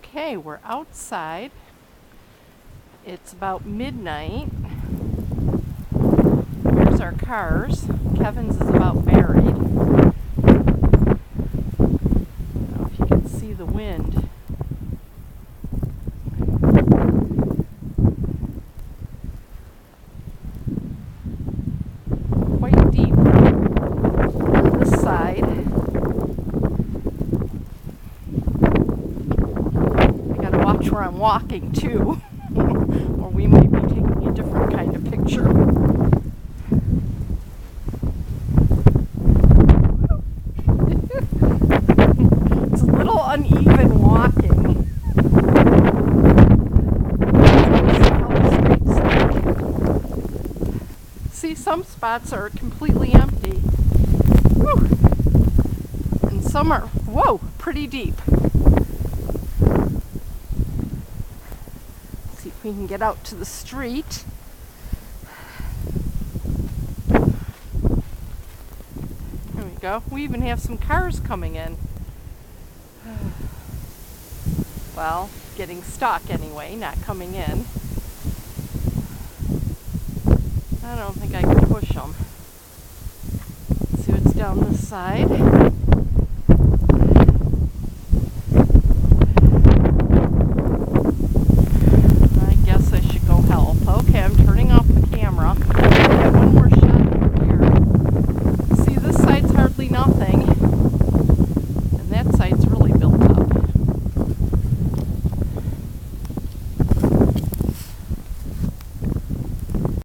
Okay, we're outside. It's about midnight. Here's our cars. Kevin's is about buried. I don't know if you can see the wind. Quite deep on this side. I gotta watch where I'm walking too, or we might be taking a different kind of picture. It's a little uneven walking. See, some spots are completely empty. Whew. And some are, whoa, pretty deep. See if we can get out to the street. There we go. We even have some cars coming in. Well, getting stuck anyway, not coming in. I don't think I can push them. Let's see what's down this side.